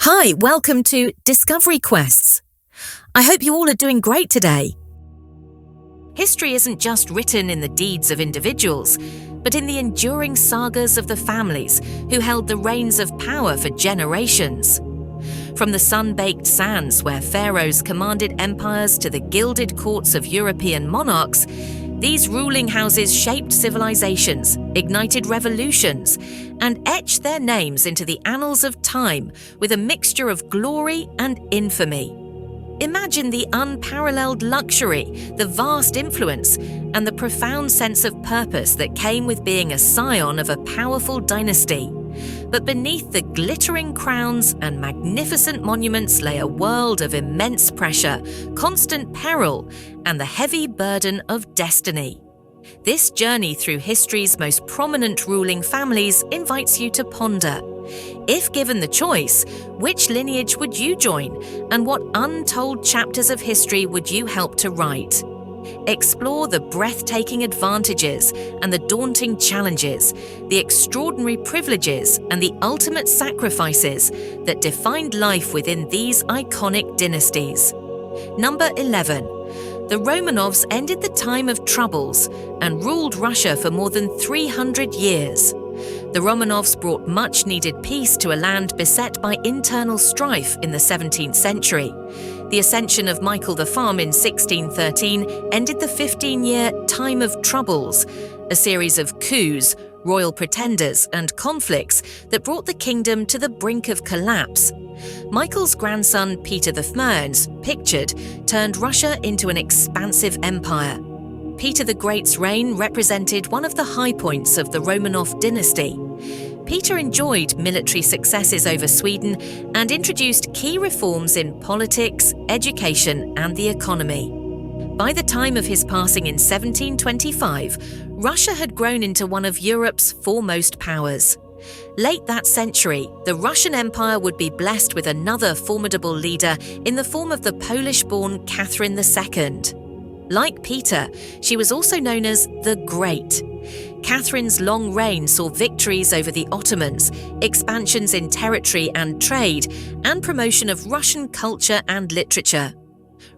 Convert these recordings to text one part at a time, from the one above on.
Hi, welcome to DiscoveryQuests. I hope you all are doing great today. History isn't just written in the deeds of individuals, but in the enduring sagas of the families who held the reins of power for generations. From the sun-baked sands where pharaohs commanded empires to the gilded courts of European monarchs, these ruling houses shaped civilizations, ignited revolutions, and etched their names into the annals of time with a mixture of glory and infamy. Imagine the unparalleled luxury, the vast influence, and the profound sense of purpose that came with being a scion of a powerful dynasty. But beneath the glittering crowns and magnificent monuments lay a world of immense pressure, constant peril, and the heavy burden of destiny. This journey through history's most prominent ruling families invites you to ponder. If given the choice, which lineage would you join, and what untold chapters of history would you help to write? Explore the breathtaking advantages and the daunting challenges, the extraordinary privileges and the ultimate sacrifices that defined life within these iconic dynasties. Number 11. The Romanovs ended the time of troubles and ruled Russia for more than 300 years. The Romanovs brought much-needed peace to a land beset by internal strife in the 17th century. The ascension of Michael the Farm in 1613 ended the 15-year Time of Troubles, a series of coups, royal pretenders, and conflicts that brought the kingdom to the brink of collapse. Michael's grandson Peter I, pictured, turned Russia into an expansive empire. Peter the Great's reign represented one of the high points of the Romanov dynasty. Peter enjoyed military successes over Sweden and introduced key reforms in politics, education, and the economy. By the time of his passing in 1725, Russia had grown into one of Europe's foremost powers. Late that century, the Russian Empire would be blessed with another formidable leader in the form of the Polish-born Catherine II. Like Peter, she was also known as the Great. Catherine's long reign saw victories over the Ottomans, expansions in territory and trade, and promotion of Russian culture and literature.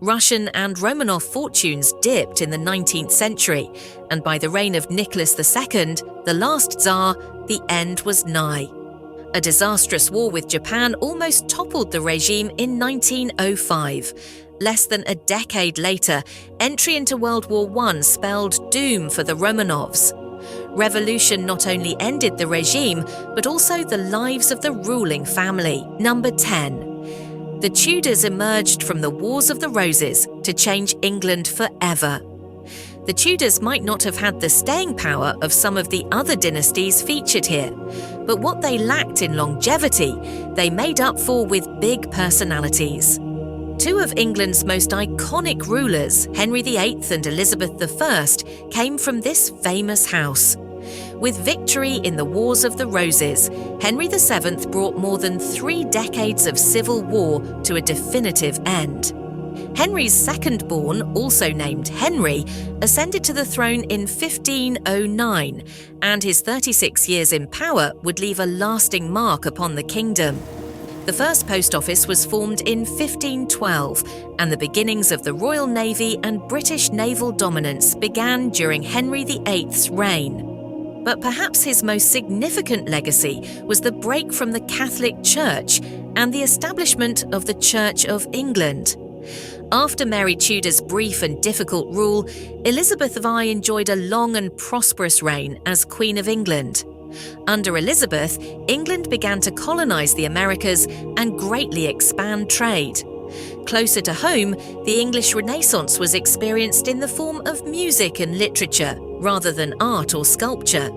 Russian and Romanov fortunes dipped in the 19th century, and by the reign of Nicholas II, the last Tsar, the end was nigh. A disastrous war with Japan almost toppled the regime in 1905. Less than a decade later, entry into World War I spelled doom for the Romanovs. Revolution not only ended the regime, but also the lives of the ruling family. Number 10. The Tudors emerged from the Wars of the Roses to change England forever. The Tudors might not have had the staying power of some of the other dynasties featured here, but what they lacked in longevity, they made up for with big personalities. Two of England's most iconic rulers, Henry VIII and Elizabeth I, came from this famous house. With victory in the Wars of the Roses, Henry VII brought more than 3 decades of civil war to a definitive end. Henry's second-born, also named Henry, ascended to the throne in 1509, and his 36 years in power would leave a lasting mark upon the kingdom. The first post office was formed in 1512, and the beginnings of the Royal Navy and British naval dominance began during Henry VIII's reign. But perhaps his most significant legacy was the break from the Catholic Church and the establishment of the Church of England. After Mary Tudor's brief and difficult rule, Elizabeth I enjoyed a long and prosperous reign as Queen of England. Under Elizabeth, England began to colonize the Americas and greatly expand trade. Closer to home, the English Renaissance was experienced in the form of music and literature, rather than art or sculpture.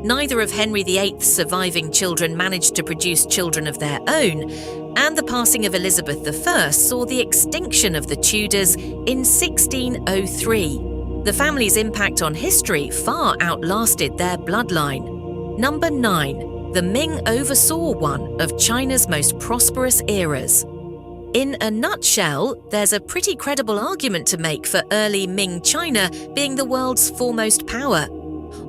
Neither of Henry VIII's surviving children managed to produce children of their own, and the passing of Elizabeth I saw the extinction of the Tudors in 1603. The family's impact on history far outlasted their bloodline. Number 9. The Ming oversaw one of China's most prosperous eras. In a nutshell, there's a pretty credible argument to make for early Ming China being the world's foremost power.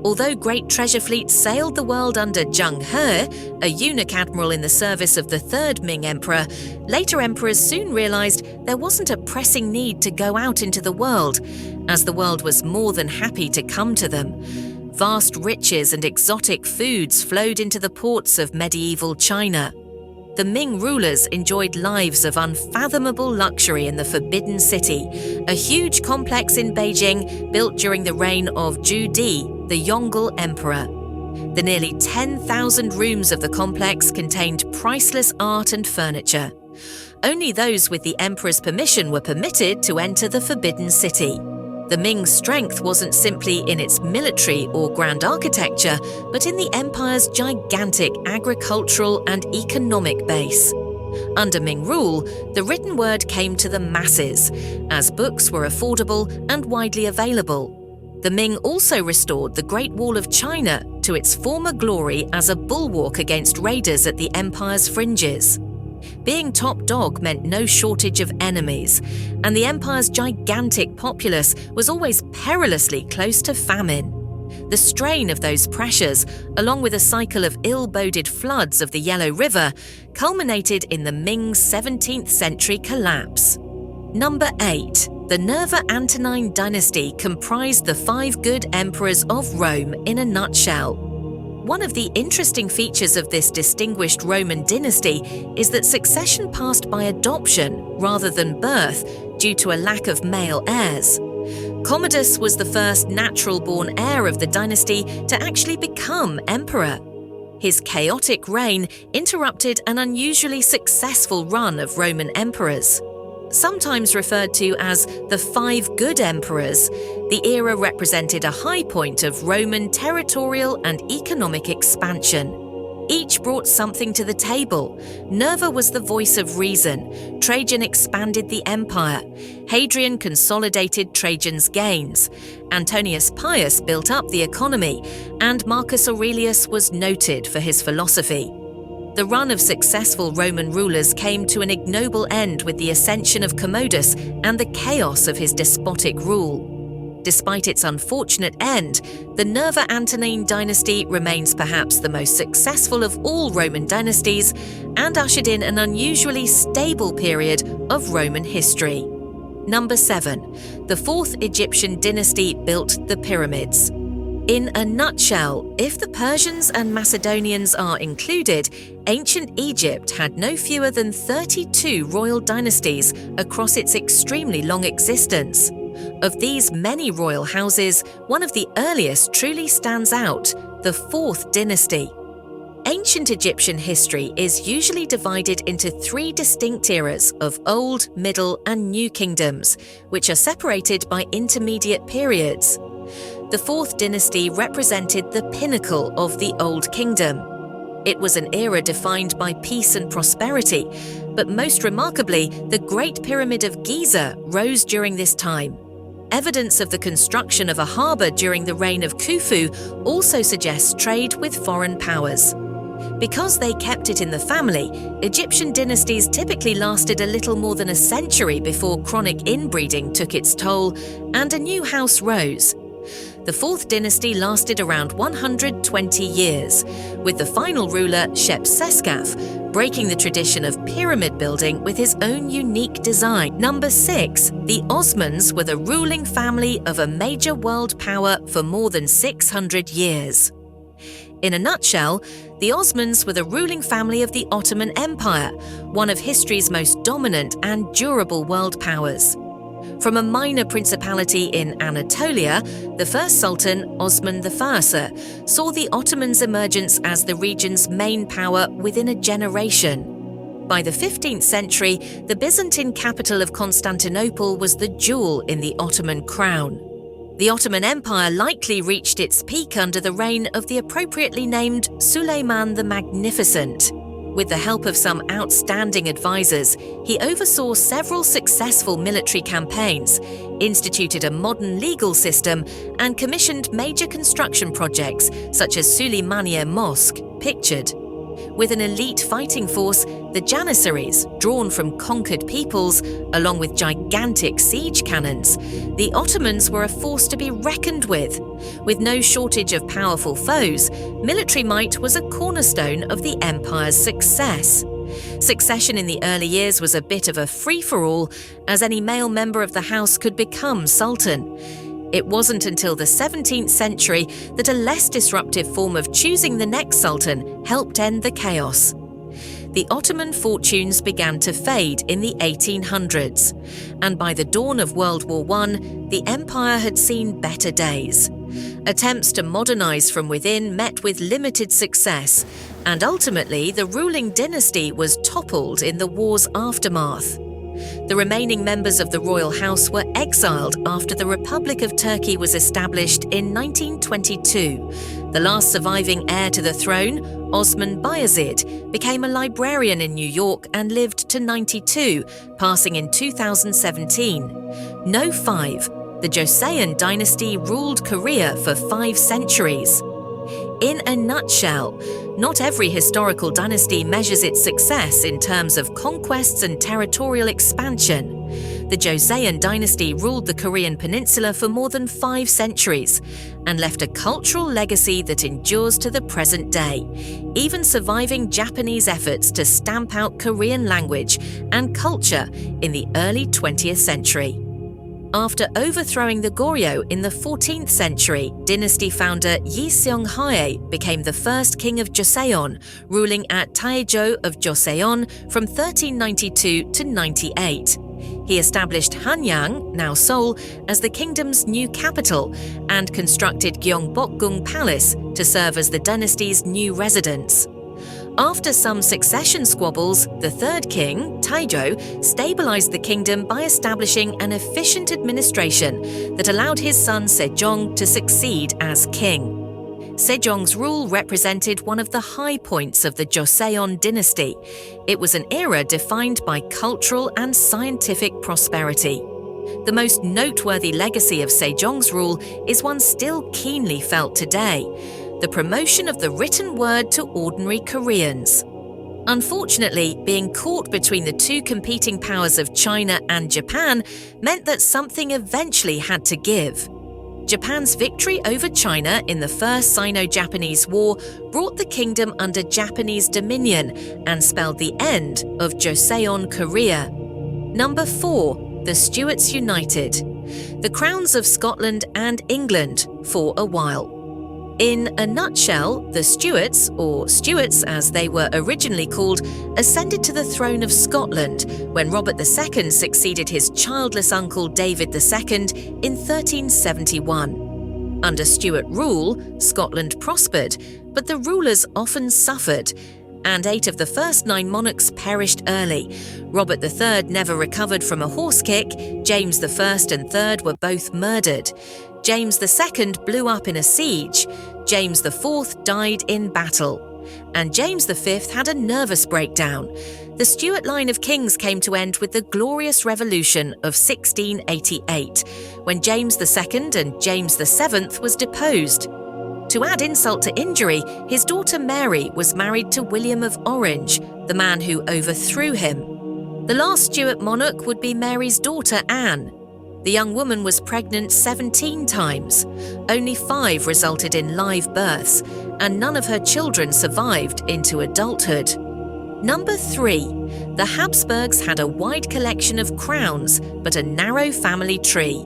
Although great treasure fleets sailed the world under Zheng He, a eunuch admiral in the service of the third Ming emperor, later emperors soon realized there wasn't a pressing need to go out into the world, as the world was more than happy to come to them. Vast riches and exotic foods flowed into the ports of medieval China. The Ming rulers enjoyed lives of unfathomable luxury in the Forbidden City, a huge complex in Beijing built during the reign of Zhu Di, the Yongle Emperor. The nearly 10,000 rooms of the complex contained priceless art and furniture. Only those with the emperor's permission were permitted to enter the Forbidden City. The Ming's strength wasn't simply in its military or grand architecture, but in the empire's gigantic agricultural and economic base. Under Ming rule, the written word came to the masses, as books were affordable and widely available. The Ming also restored the Great Wall of China to its former glory as a bulwark against raiders at the empire's fringes. Being top dog meant no shortage of enemies, and the empire's gigantic populace was always perilously close to famine. The strain of those pressures, along with a cycle of ill-boded floods of the Yellow River, culminated in the Ming's 17th century collapse. Number 8. The Nerva-Antonine dynasty comprised the 5 good emperors of Rome in a nutshell. One of the interesting features of this distinguished Roman dynasty is that succession passed by adoption rather than birth due to a lack of male heirs. Commodus was the first natural-born heir of the dynasty to actually become emperor. His chaotic reign interrupted an unusually successful run of Roman emperors. Sometimes referred to as the 5 good emperors, the era represented a high point of Roman territorial and economic expansion. Each brought something to the table. Nerva was the voice of reason. Trajan expanded the empire. Hadrian consolidated Trajan's gains. Antonius Pius built up the economy, and Marcus Aurelius was noted for his philosophy. The run of successful Roman rulers came to an ignoble end with the ascension of Commodus and the chaos of his despotic rule. Despite its unfortunate end, the Nerva-Antonine dynasty remains perhaps the most successful of all Roman dynasties and ushered in an unusually stable period of Roman history. Number 7. The 4th Egyptian dynasty built the pyramids. In a nutshell, if the Persians and Macedonians are included, ancient Egypt had no fewer than 32 royal dynasties across its extremely long existence. Of these many royal houses, one of the earliest truly stands out, the 4th dynasty. Ancient Egyptian history is usually divided into 3 distinct eras of Old, Middle, and New Kingdoms, which are separated by intermediate periods. The 4th dynasty represented the pinnacle of the Old Kingdom. It was an era defined by peace and prosperity, but most remarkably, the Great Pyramid of Giza rose during this time. Evidence of the construction of a harbour during the reign of Khufu also suggests trade with foreign powers. Because they kept it in the family, Egyptian dynasties typically lasted a little more than a century before chronic inbreeding took its toll and a new house rose. The 4th dynasty lasted around 120 years, with the final ruler Shepseskaf breaking the tradition of pyramid building with his own unique design. Number 6. The Osmans were the ruling family of a major world power for more than 600 years. In a nutshell, the Osmans were the ruling family of the Ottoman Empire, one of history's most dominant and durable world powers. From a minor principality in Anatolia, the first Sultan, Osman I, saw the Ottomans' emergence as the region's main power within a generation. By the 15th century, the Byzantine capital of Constantinople was the jewel in the Ottoman crown. The Ottoman Empire likely reached its peak under the reign of the appropriately named Suleiman the Magnificent. With the help of some outstanding advisors, he oversaw several successful military campaigns, instituted a modern legal system, and commissioned major construction projects such as Süleymaniye Mosque, pictured. With an elite fighting force, the Janissaries, drawn from conquered peoples, along with gigantic siege cannons, the Ottomans were a force to be reckoned with. With no shortage of powerful foes, military might was a cornerstone of the empire's success. Succession in the early years was a bit of a free-for-all, as any male member of the house could become sultan. It wasn't until the 17th century that a less disruptive form of choosing the next sultan helped end the chaos. The Ottoman fortunes began to fade in the 1800s, and by the dawn of World War I, the empire had seen better days. Attempts to modernize from within met with limited success, and ultimately the ruling dynasty was toppled in the war's aftermath. The remaining members of the royal house were exiled after the Republic of Turkey was established in 1922. The last surviving heir to the throne, Osman Bayezid, became a librarian in New York and lived to 92, passing in 2017. No 5. The Joseon dynasty ruled Korea for 5 centuries. In a nutshell, not every historical dynasty measures its success in terms of conquests and territorial expansion. The Joseon dynasty ruled the Korean peninsula for more than 5 centuries and left a cultural legacy that endures to the present day, even surviving Japanese efforts to stamp out Korean language and culture in the early 20th century. After overthrowing the Goryeo in the 14th century, dynasty founder Yi Seong-hae became the first king of Joseon, ruling at Taejo of Joseon from 1392 to 98. He established Hanyang, now Seoul, as the kingdom's new capital and constructed Gyeongbokgung Palace to serve as the dynasty's new residence. After some succession squabbles, the third king, Taejo, stabilized the kingdom by establishing an efficient administration that allowed his son Sejong to succeed as king. Sejong's rule represented one of the high points of the Joseon dynasty. It was an era defined by cultural and scientific prosperity. The most noteworthy legacy of Sejong's rule is one still keenly felt today: the promotion of the written word to ordinary Koreans. Unfortunately, being caught between the two competing powers of China and Japan meant that something eventually had to give. Japan's victory over China in the First Sino-Japanese War brought the kingdom under Japanese dominion and spelled the end of Joseon Korea. Number 4. The Stuarts united. The crowns of Scotland and England for a while. In a nutshell, the Stuarts, or Stuarts as they were originally called, ascended to the throne of Scotland when Robert II succeeded his childless uncle David II in 1371. Under Stuart rule, Scotland prospered, but the rulers often suffered, and 8 of the first 9 monarchs perished early. Robert III never recovered from a horse kick, James I and III were both murdered. James II blew up in a siege, James IV died in battle, and James V had a nervous breakdown. The Stuart line of kings came to end with the Glorious Revolution of 1688, when James II and James VII was deposed. To add insult to injury, his daughter Mary was married to William of Orange, the man who overthrew him. The last Stuart monarch would be Mary's daughter Anne. The young woman was pregnant 17 times. Only 5 resulted in live births, and none of her children survived into adulthood. Number 3. The Habsburgs had a wide collection of crowns, but a narrow family tree.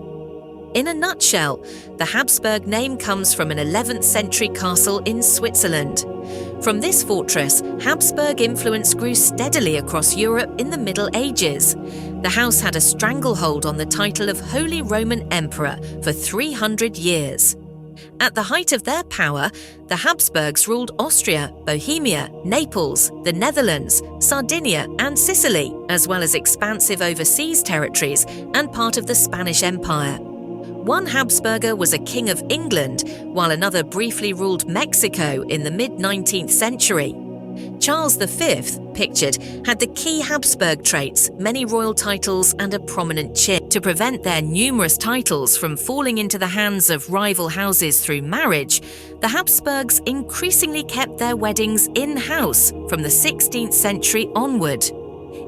In a nutshell, the Habsburg name comes from an 11th century castle in Switzerland. From this fortress, Habsburg influence grew steadily across Europe in the Middle Ages. The house had a stranglehold on the title of Holy Roman Emperor for 300 years. At the height of their power, the Habsburgs ruled Austria, Bohemia, Naples, the Netherlands, Sardinia, and Sicily, as well as expansive overseas territories and part of the Spanish Empire. One Habsburger was a king of England, while another briefly ruled Mexico in the mid-19th century. Charles V, pictured, had the key Habsburg traits, many royal titles and a prominent chin. To prevent their numerous titles from falling into the hands of rival houses through marriage, the Habsburgs increasingly kept their weddings in-house from the 16th century onward.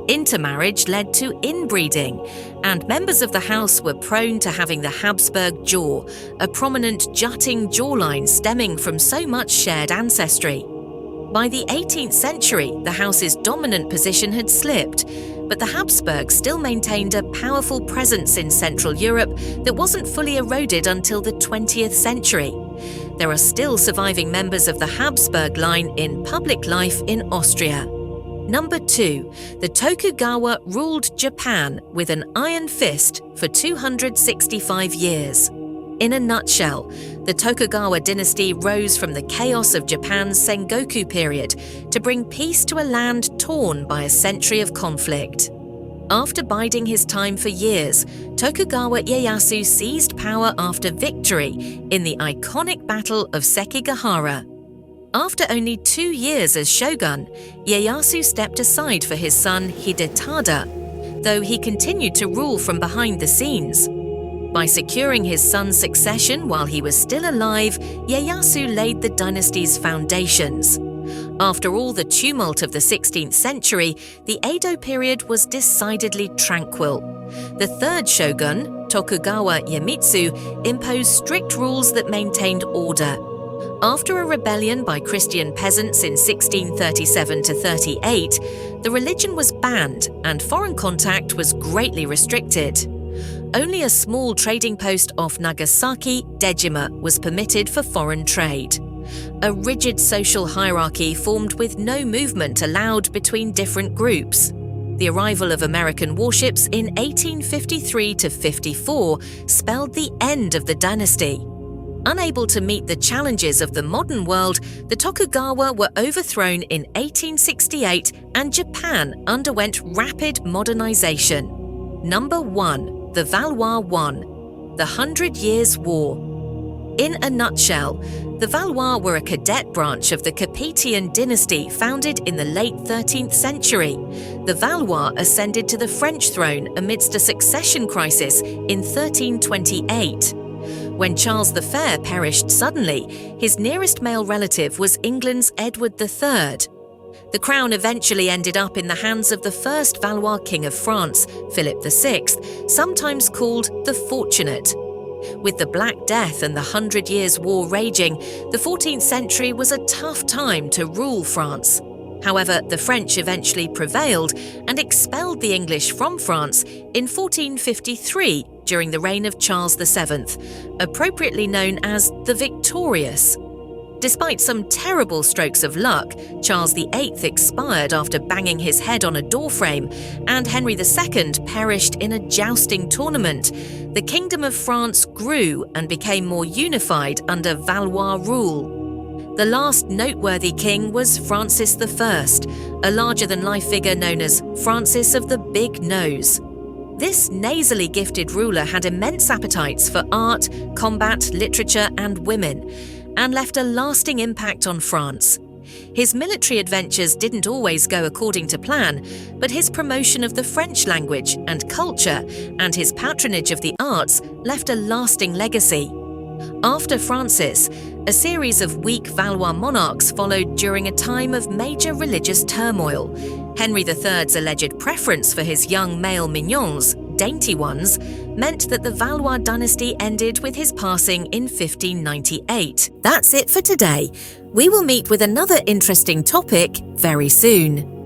Intermarriage led to inbreeding, and members of the house were prone to having the Habsburg jaw, a prominent jutting jawline stemming from so much shared ancestry. By the 18th century, the house's dominant position had slipped, but the Habsburgs still maintained a powerful presence in Central Europe that wasn't fully eroded until the 20th century. There are still surviving members of the Habsburg line in public life in Austria. Number 2. The Tokugawa ruled Japan with an iron fist for 265 years. In a nutshell, the Tokugawa dynasty rose from the chaos of Japan's Sengoku period to bring peace to a land torn by a century of conflict. After biding his time for years, Tokugawa Ieyasu seized power after victory in the iconic Battle of Sekigahara. After only 2 years as shogun, Ieyasu stepped aside for his son Hidetada, though he continued to rule from behind the scenes. By securing his son's succession while he was still alive, Ieyasu laid the dynasty's foundations. After all the tumult of the 16th century, the Edo period was decidedly tranquil. The third shogun, Tokugawa Iemitsu, imposed strict rules that maintained order. After a rebellion by Christian peasants in 1637–38, the religion was banned and foreign contact was greatly restricted. Only a small trading post off Nagasaki, Dejima, was permitted for foreign trade. A rigid social hierarchy formed with no movement allowed between different groups. The arrival of American warships in 1853–54 spelled the end of the dynasty. Unable to meet the challenges of the modern world, the Tokugawa were overthrown in 1868 and Japan underwent rapid modernization. Number 1. The Valois won. The 100 Years' War. In a nutshell, the Valois were a cadet branch of the Capetian dynasty founded in the late 13th century. The Valois ascended to the French throne amidst a succession crisis in 1328. When Charles the Fair perished suddenly, his nearest male relative was England's Edward III. The crown eventually ended up in the hands of the first Valois king of France, Philip VI, sometimes called the Fortunate. With the Black Death and the 100 Years' War raging, the 14th century was a tough time to rule France. However, the French eventually prevailed and expelled the English from France in 1453 during the reign of Charles VII, appropriately known as the Victorious. Despite some terrible strokes of luck, Charles VIII expired after banging his head on a doorframe, and Henry II perished in a jousting tournament. The Kingdom of France grew and became more unified under Valois rule. The last noteworthy king was Francis I, a larger-than-life figure known as Francis of the Big Nose. This nasally gifted ruler had immense appetites for art, combat, literature, and women, and left a lasting impact on France. His military adventures didn't always go according to plan, but his promotion of the French language and culture and his patronage of the arts left a lasting legacy. After Francis, a series of weak Valois monarchs followed during a time of major religious turmoil. Henry III's alleged preference for his young male mignons, dainty ones, meant that the Valois dynasty ended with his passing in 1598. That's it for today. We will meet with another interesting topic very soon.